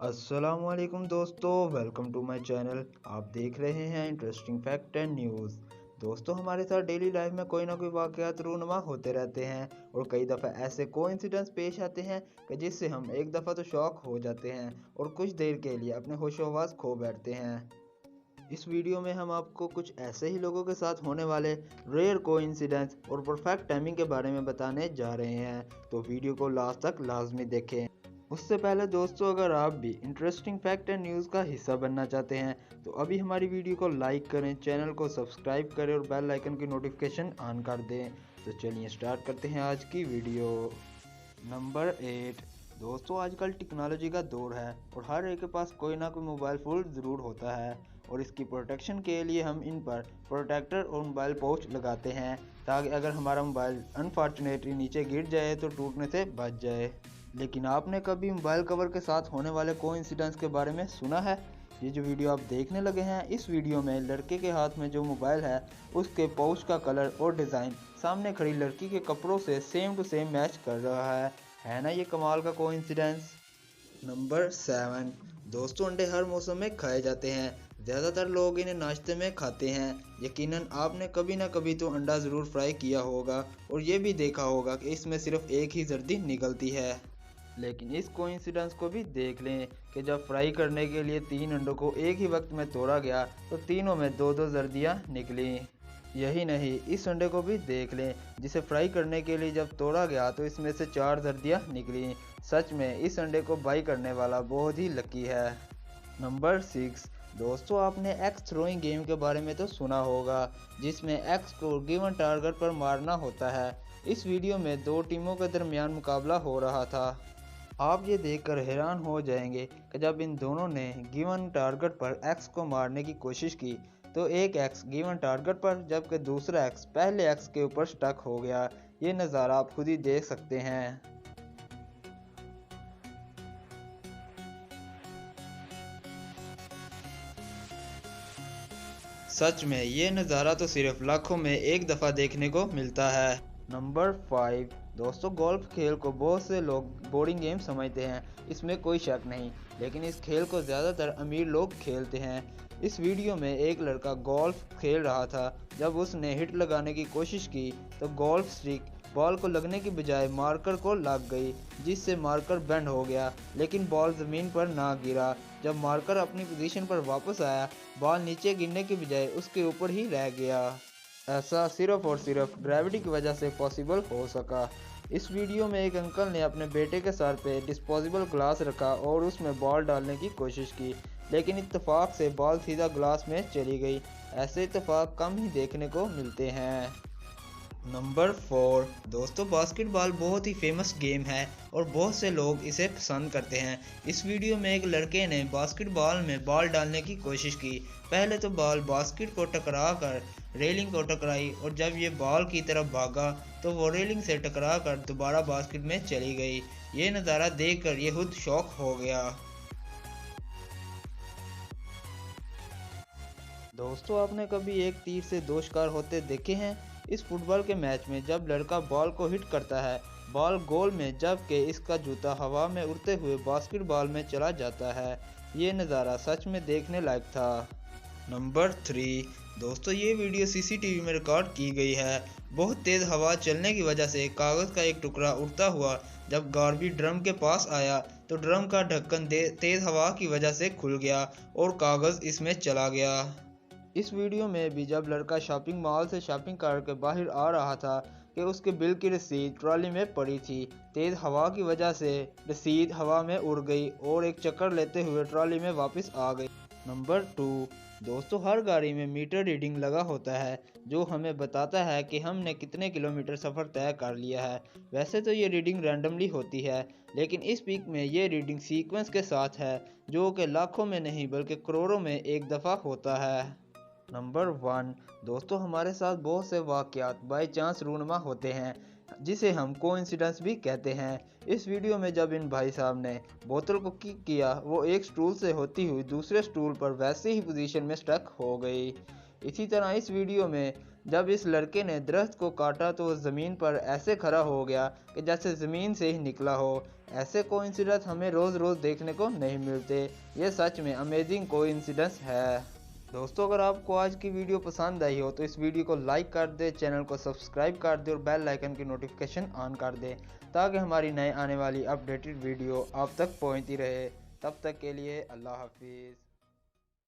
अस्सलाम वालेकुम दोस्तों, वेलकम टू माय चैनल। आप देख रहे हैं इंटरेस्टिंग फैक्ट एंड न्यूज़। दोस्तों, हमारे साथ डेली लाइफ में कोई ना कोई वाक़यात रूनुमा होते रहते हैं और कई दफ़ा ऐसे कोइंसिडेंस पेश आते हैं कि जिससे हम एक दफ़ा तो शॉक हो जाते हैं और कुछ देर के लिए अपने होशो-हवास खो बैठते हैं। इस वीडियो में हम आपको कुछ ऐसे ही लोगों के साथ होने वाले रेयर कोइंसिडेंस और परफेक्ट टाइमिंग के बारे में बताने जा रहे हैं, तो वीडियो को लास्ट तक लाजमी देखें। उससे पहले दोस्तों, अगर आप भी इंटरेस्टिंग फैक्ट एंड न्यूज़ का हिस्सा बनना चाहते हैं तो अभी हमारी वीडियो को लाइक करें, चैनल को सब्सक्राइब करें और बेल आइकन की नोटिफिकेशन ऑन कर दें। तो चलिए स्टार्ट करते हैं आज की वीडियो। नंबर 8। दोस्तों, आजकल टेक्नोलॉजी का दौर है और हर एक के पास कोई ना कोई मोबाइल फ़ोन ज़रूर होता है और इसकी प्रोटेक्शन के लिए हम इन पर प्रोटेक्टर और मोबाइल पाउच लगाते हैं ताकि अगर हमारा मोबाइल अनफॉर्चुनेटली नीचे गिर जाए तो टूटने से बच जाए। लेकिन आपने कभी मोबाइल कवर के साथ होने वाले कोइंसिडेंस के बारे में सुना है? ये जो वीडियो आप देखने लगे हैं, इस वीडियो में लड़के के हाथ में जो मोबाइल है उसके पाउच का कलर और डिज़ाइन सामने खड़ी लड़की के कपड़ों से सेम टू सेम मैच कर रहा है ना ये कमाल का कोइंसिडेंस। नंबर 7। दोस्तों, अंडे हर मौसम में खाए जाते हैं। ज़्यादातर लोग इन्हें नाश्ते में खाते हैं। यकीनन आपने कभी ना कभी तो अंडा ज़रूर फ्राई किया होगा और ये भी देखा होगा कि इसमें सिर्फ एक ही जर्दी निकलती है। लेकिन इस कोइंसिडेंस को भी देख लें कि जब फ्राई करने के लिए 3 अंडों को एक ही वक्त में तोड़ा गया तो तीनों में 2-2 जर्दियाँ निकली। यही नहीं, इस अंडे को भी देख लें जिसे फ्राई करने के लिए जब तोड़ा गया तो इसमें से 4 जर्दियाँ निकली। सच में इस अंडे को बाई करने वाला बहुत ही लकी है। नंबर 6। दोस्तों, आपने एक्स थ्रोइंग गेम के बारे में तो सुना होगा जिसमें एक्स को गिवन टारगेट पर मारना होता है। इस वीडियो में 2 टीमों के दरमियान मुकाबला हो रहा था। आप ये देखकर हैरान हो जाएंगे कि जब इन दोनों ने गिवन टारगेट पर एक्स को मारने की कोशिश की तो एक एक्स गिवन टारगेट पर जबकि दूसरा एक्स पहले एक्स के ऊपर स्टक हो गया। ये नज़ारा आप खुद ही देख सकते हैं। सच में ये नज़ारा तो सिर्फ लाखों में एक दफ़ा देखने को मिलता है। नंबर 5। दोस्तों, गोल्फ खेल को बहुत से लोग बोरिंग गेम समझते हैं, इसमें कोई शक नहीं, लेकिन इस खेल को ज़्यादातर अमीर लोग खेलते हैं। इस वीडियो में एक लड़का गोल्फ खेल रहा था। जब उसने हिट लगाने की कोशिश की तो गोल्फ स्टिक बॉल को लगने की बजाय मार्कर को लग गई, जिससे मार्कर बेंड हो गया, लेकिन बॉल ज़मीन पर ना गिरा। जब मार्कर अपनी पोजीशन पर वापस आया, बॉल नीचे गिरने की बजाय उसके ऊपर ही रह गया। ऐसा सिर्फ और सिर्फ ग्रेविटी की वजह से पॉसिबल हो सका। इस वीडियो में एक अंकल ने अपने बेटे के सर पे डिस्पोजेबल ग्लास रखा और उसमें बॉल डालने की कोशिश की, लेकिन इत्तेफाक से बॉल सीधा ग्लास में चली गई। ऐसे इत्तेफाक कम ही देखने को मिलते हैं। नंबर 4। दोस्तों, बास्केटबॉल बहुत ही फेमस गेम है और बहुत से लोग इसे पसंद करते हैं। इस वीडियो में एक लड़के ने बास्केटबॉल में बॉल डालने की कोशिश की। पहले तो बॉल बास्केट को टकरा कर रेलिंग को टकराई और जब ये बॉल की तरफ भागा तो वो रेलिंग से टकरा कर दोबारा बास्केट में चली गई। ये नज़ारा देखकर ये खुद शॉक हो गया। दोस्तों, आपने कभी एक तीर से 2 शिकार होते देखे हैं? इस फुटबॉल के मैच में जब लड़का बॉल को हिट करता है, बॉल गोल में जबकि इसका जूता हवा में उड़ते हुए बास्केटबॉल में चला जाता है। ये नज़ारा सच में देखने लायक था। नंबर 3। दोस्तों, ये वीडियो सीसीटीवी में रिकॉर्ड की गई है। बहुत तेज़ हवा चलने की वजह से कागज़ का एक टुकड़ा उड़ता हुआ जब गार्बी ड्रम के पास आया तो ड्रम का ढक्कन तेज़ हवा की वजह से खुल गया और कागज़ इसमें चला गया। इस वीडियो में भी जब लड़का शॉपिंग मॉल से शॉपिंग करके बाहर आ रहा था कि उसके बिल की रसीद ट्रॉली में पड़ी थी। तेज़ हवा की वजह से रसीद हवा में उड़ गई और एक चक्कर लेते हुए ट्रॉली में वापस आ गई। नंबर 2। दोस्तों, हर गाड़ी में मीटर रीडिंग लगा होता है जो हमें बताता है कि हमने कितने किलोमीटर सफ़र तय कर लिया है। वैसे तो ये रीडिंग रैंडमली होती है, लेकिन इस पिक में ये रीडिंग सीक्वेंस के साथ है जो कि लाखों में नहीं बल्कि करोड़ों में एक दफ़ा होता है। नंबर 1। दोस्तों, हमारे साथ बहुत से वाक़यात बाई चांस रूनुमा होते हैं जिसे हम कोइंसिडेंस भी कहते हैं। इस वीडियो में जब इन भाई साहब ने बोतल को किक किया, वो एक स्टूल से होती हुई दूसरे स्टूल पर वैसे ही पोजीशन में स्टक हो गई। इसी तरह इस वीडियो में जब इस लड़के ने दरख्त को काटा तो ज़मीन पर ऐसे खड़ा हो गया कि जैसे ज़मीन से ही निकला हो। ऐसे कोइंसिडेंस हमें रोज़ रोज़ देखने को नहीं मिलते। ये सच में अमेजिंग कोइंसिडेंस है। दोस्तों, अगर आपको आज की वीडियो पसंद आई हो तो इस वीडियो को लाइक कर दे, चैनल को सब्सक्राइब कर दे और बेल आइकन की नोटिफिकेशन ऑन कर दे, ताकि हमारी नए आने वाली अपडेटेड वीडियो आप तक पहुंचती रहे। तब तक के लिए अल्लाह हाफिज़।